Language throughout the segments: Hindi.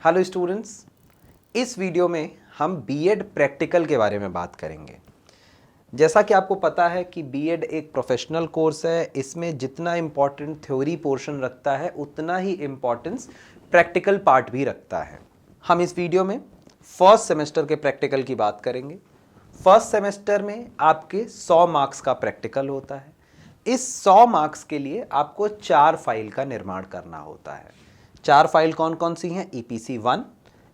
हेलो स्टूडेंट्स, इस वीडियो में हम बीएड प्रैक्टिकल के बारे में बात करेंगे। जैसा कि आपको पता है कि बीएड एक प्रोफेशनल कोर्स है। इसमें जितना इम्पॉर्टेंट थ्योरी पोर्शन रखता है उतना ही इम्पॉर्टेंस प्रैक्टिकल पार्ट भी रखता है। हम इस वीडियो में फर्स्ट सेमेस्टर के प्रैक्टिकल की बात करेंगे। फर्स्ट सेमेस्टर में आपके 100 मार्क्स का प्रैक्टिकल होता है। इस 100 मार्क्स के लिए आपको 4 फाइल का निर्माण करना होता है। 4 फाइल कौन कौन सी हैं? EPC 1,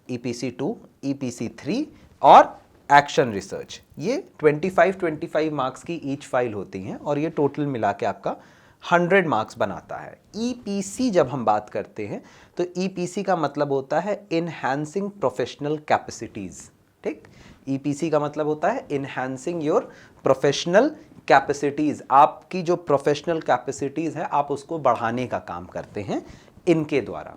EPC 2, EPC 3 और एक्शन रिसर्च। ये 25 मार्क्स की ईच फाइल होती हैं और ये टोटल मिला के आपका 100 मार्क्स बनाता है। EPC जब हम बात करते हैं तो EPC का मतलब होता है इनहैंसिंग प्रोफेशनल कैपेसिटीज। ठीक, EPC का मतलब होता है इनहैंसिंग योर प्रोफेशनल कैपेसिटीज। आपकी जो प्रोफेशनल कैपेसिटीज है आप उसको बढ़ाने का काम करते हैं इनके द्वारा।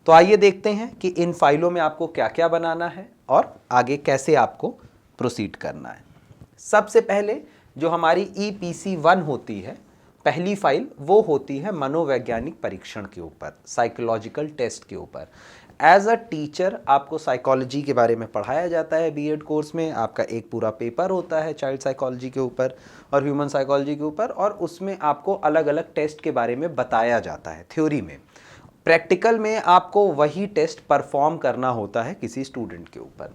तो आइए देखते हैं कि इन फाइलों में आपको क्या क्या बनाना है और आगे कैसे आपको प्रोसीड करना है। सबसे पहले जो हमारी EPC 1 होती है, पहली फाइल, वो होती है मनोवैज्ञानिक परीक्षण के ऊपर, साइकोलॉजिकल टेस्ट के ऊपर। एज अ टीचर आपको साइकोलॉजी के बारे में पढ़ाया जाता है बीएड कोर्स में। आपका एक पूरा पेपर होता है चाइल्ड साइकोलॉजी के ऊपर और ह्यूमन साइकोलॉजी के ऊपर, और उसमें आपको अलग अलग टेस्ट के बारे में बताया जाता है थ्योरी में। प्रैक्टिकल में आपको वही टेस्ट परफॉर्म करना होता है किसी स्टूडेंट के ऊपर।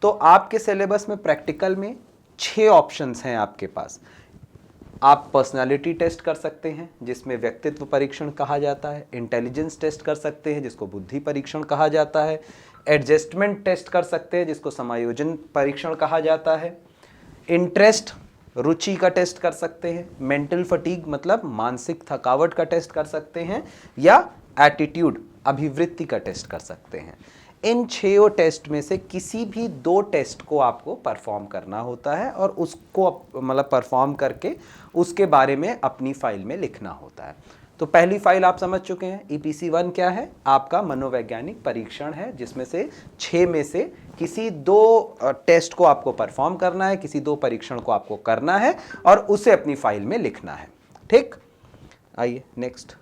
तो आपके सिलेबस में प्रैक्टिकल में 6 ऑप्शंस हैं आपके पास। आप पर्सनालिटी टेस्ट कर सकते हैं जिसमें व्यक्तित्व परीक्षण कहा जाता है। इंटेलिजेंस टेस्ट कर सकते हैं जिसको बुद्धि परीक्षण कहा जाता है। एडजस्टमेंट टेस्ट कर सकते हैं जिसको समायोजन परीक्षण कहा जाता है। इंटरेस्ट, रुचि का टेस्ट कर सकते हैं। मेंटल फटीग मतलब मानसिक थकावट का टेस्ट कर सकते हैं, या एटीट्यूड, अभिवृत्ति का टेस्ट कर सकते हैं। इन 6 टेस्ट में से किसी भी 2 टेस्ट को आपको परफॉर्म करना होता है और उसको मतलब परफॉर्म करके उसके बारे में अपनी फाइल में लिखना होता है। तो पहली फाइल आप समझ चुके हैं। EPC 1 क्या है? आपका मनोवैज्ञानिक परीक्षण है जिसमें से 6 में से किसी 2 टेस्ट को आपको परफॉर्म करना है, किसी 2 परीक्षण को आपको करना है और उसे अपनी फाइल में लिखना है। ठीक, आइए नेक्स्ट।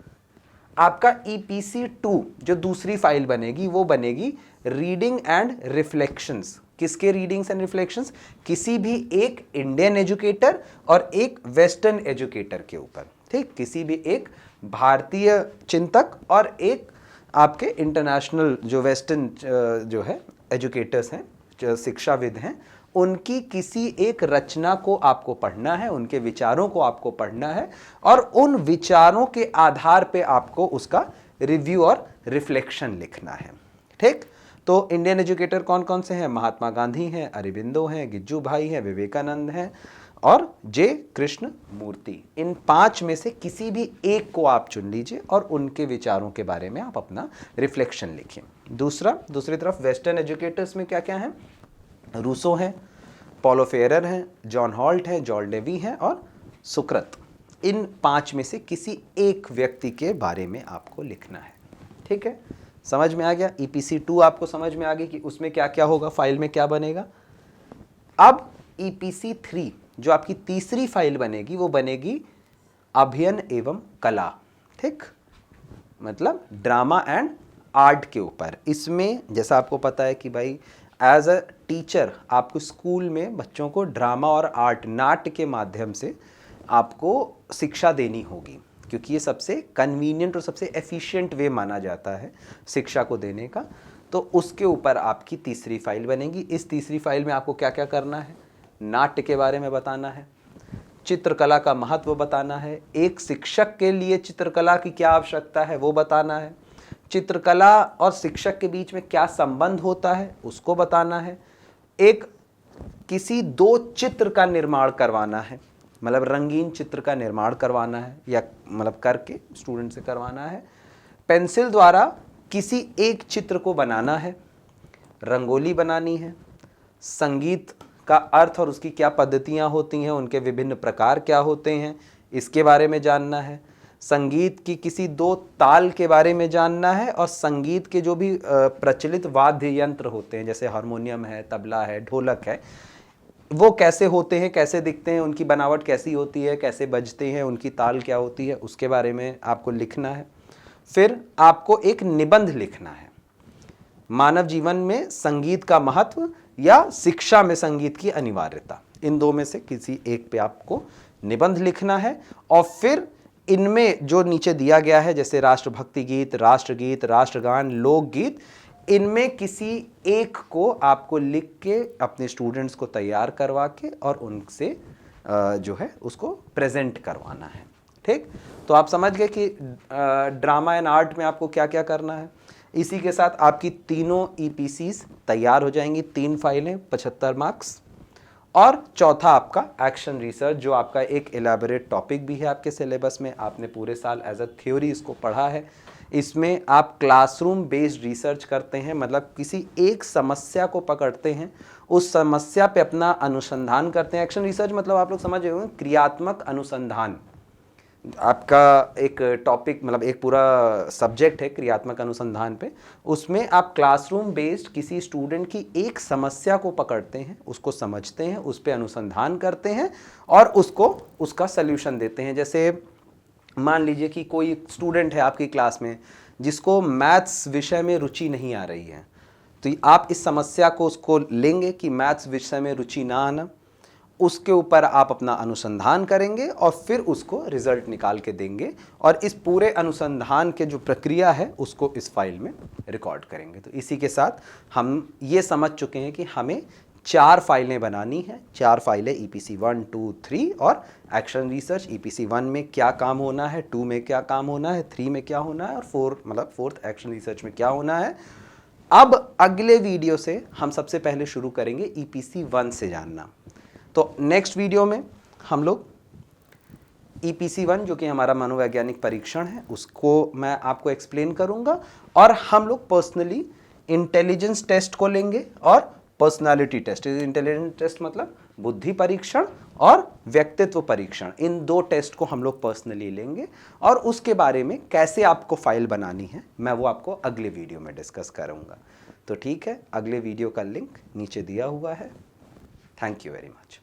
आपका EPC 2 जो दूसरी फाइल बनेगी वो बनेगी रीडिंग एंड रिफ्लेक्शंस। किसके रीडिंग्स एंड रिफ्लेक्शंस? किसी भी एक इंडियन एजुकेटर और एक वेस्टर्न एजुकेटर के ऊपर। ठीक, किसी भी एक भारतीय चिंतक और एक आपके इंटरनेशनल जो वेस्टर्न जो है एजुकेटर्स हैं, जो शिक्षाविद हैं, उनकी किसी एक रचना को आपको पढ़ना है, उनके विचारों को आपको पढ़ना है और उन विचारों के आधार पे आपको उसका रिव्यू और रिफ्लेक्शन लिखना है। ठीक, तो इंडियन एजुकेटर कौन कौन से हैं? महात्मा गांधी हैं, अरबिंदो हैं, गिज्जू भाई हैं, विवेकानंद हैं और जे कृष्ण मूर्ति। इन 5 में से किसी भी एक को आप चुन लीजिए और उनके विचारों के बारे में आप अपना रिफ्लेक्शन लिखिए। दूसरी तरफ वेस्टर्न एजुकेटर्स में क्या क्या हैं? रूसो हैं, पॉलो फेरर हैं, जॉन हॉल्ट हैं, जॉन डेवी हैं और सुकृत। इन 5 में से किसी एक व्यक्ति के बारे में आपको लिखना है। ठीक है, समझ में आ गया? EPC 2 आपको समझ में आ गई कि उसमें क्या क्या होगा, फाइल में क्या बनेगा। अब EPC 3 जो आपकी तीसरी फाइल बनेगी वो बनेगी अभिनय एवं कला। ठीक, मतलब ड्रामा एंड आर्ट के ऊपर। इसमें जैसा आपको पता है कि भाई एज अ टीचर आपको स्कूल में बच्चों को ड्रामा और आर्ट, नाट्य के माध्यम से आपको शिक्षा देनी होगी, क्योंकि ये सबसे कन्वीनियंट और सबसे एफिशिएंट वे माना जाता है शिक्षा को देने का। तो उसके ऊपर आपकी तीसरी फाइल बनेगी। इस तीसरी फाइल में आपको क्या क्या करना है? नाट्य के बारे में बताना है, चित्रकला का महत्व बताना है, एक शिक्षक के लिए चित्रकला की क्या आवश्यकता है वो बताना है, चित्रकला और शिक्षक के बीच में क्या संबंध होता है उसको बताना है, एक किसी 2 चित्र का निर्माण करवाना है, मतलब रंगीन चित्र का निर्माण करवाना है या मतलब करके स्टूडेंट से करवाना है, पेंसिल द्वारा किसी एक चित्र को बनाना है, रंगोली बनानी है, संगीत का अर्थ और उसकी क्या पद्धतियाँ होती हैं, उनके विभिन्न प्रकार क्या होते हैं इसके बारे में जानना है, संगीत की किसी 2 ताल के बारे में जानना है और संगीत के जो भी प्रचलित वाद्य यंत्र होते हैं जैसे हारमोनियम है, तबला है, ढोलक है, वो कैसे होते हैं, कैसे दिखते हैं, उनकी बनावट कैसी होती है, कैसे बजते हैं, उनकी ताल क्या होती है, उसके बारे में आपको लिखना है। फिर आपको एक निबंध लिखना है। मानव जीवन में संगीत का महत्व या शिक्षा में संगीत की अनिवार्यता। इन दो में से किसी एक पे आपको निबंध लिखना है और फिर इनमें जो नीचे दिया गया है जैसे राष्ट्रभक्ति गीत, राष्ट्रगीत, राष्ट्रगान, लोकगीत, इनमें किसी एक को आपको लिख के अपने स्टूडेंट्स को तैयार करवा के और उनसे जो है उसको प्रेजेंट करवाना है। ठीक, तो आप समझ गए कि ड्रामा एंड आर्ट में आपको क्या क्या करना है। इसी के साथ आपकी तीनों ईपीसीज तैयार हो जाएंगी, 3 फाइलें, 75 मार्क्स। और चौथा आपका एक्शन रिसर्च, जो आपका एक एलैबोरेट टॉपिक भी है आपके सिलेबस में, आपने पूरे साल एज अ थ्योरी इसको पढ़ा है। इसमें आप क्लासरूम बेस्ड रिसर्च करते हैं, मतलब किसी एक समस्या को पकड़ते हैं, उस समस्या पे अपना अनुसंधान करते हैं। एक्शन रिसर्च मतलब आप लोग समझ रहे होंगे, क्रियात्मक अनुसंधान आपका एक टॉपिक, मतलब एक पूरा सब्जेक्ट है क्रियात्मक अनुसंधान पे। उसमें आप क्लासरूम बेस्ड किसी स्टूडेंट की एक समस्या को पकड़ते हैं, उसको समझते हैं, उस पर अनुसंधान करते हैं और उसको उसका सल्यूशन देते हैं। जैसे मान लीजिए कि कोई स्टूडेंट है आपकी क्लास में जिसको मैथ्स विषय में रुचि नहीं आ रही है, तो आप इस समस्या को उसको लेंगे कि मैथ्स विषय में रुचि ना आना, उसके ऊपर आप अपना अनुसंधान करेंगे और फिर उसको रिजल्ट निकाल के देंगे और इस पूरे अनुसंधान के जो प्रक्रिया है उसको इस फाइल में रिकॉर्ड करेंगे। तो इसी के साथ हम ये समझ चुके हैं कि हमें 4 फाइलें बनानी है। 4 फाइलें EPC 1, 2, 3 और एक्शन रिसर्च। EPC 1 में क्या काम होना है, 2 में क्या काम होना है, 3 में क्या होना है और 4 मतलब 4th एक्शन रिसर्च में क्या होना है। अब अगले वीडियो से हम सबसे पहले शुरू करेंगे EPC 1 से जानना। तो नेक्स्ट वीडियो में हम लोग EPC 1 जो कि हमारा मनोवैज्ञानिक परीक्षण है उसको मैं आपको एक्सप्लेन करूंगा और हम लोग पर्सनली इंटेलिजेंस टेस्ट को लेंगे और पर्सनालिटी टेस्ट। इंटेलिजेंस टेस्ट मतलब बुद्धि परीक्षण और व्यक्तित्व परीक्षण, इन 2 टेस्ट को हम लोग पर्सनली लेंगे और उसके बारे में कैसे आपको फाइल बनानी है मैं वो आपको अगले वीडियो में डिस्कस करूंगा। तो ठीक है, अगले वीडियो का लिंक नीचे दिया हुआ है। Thank you very much.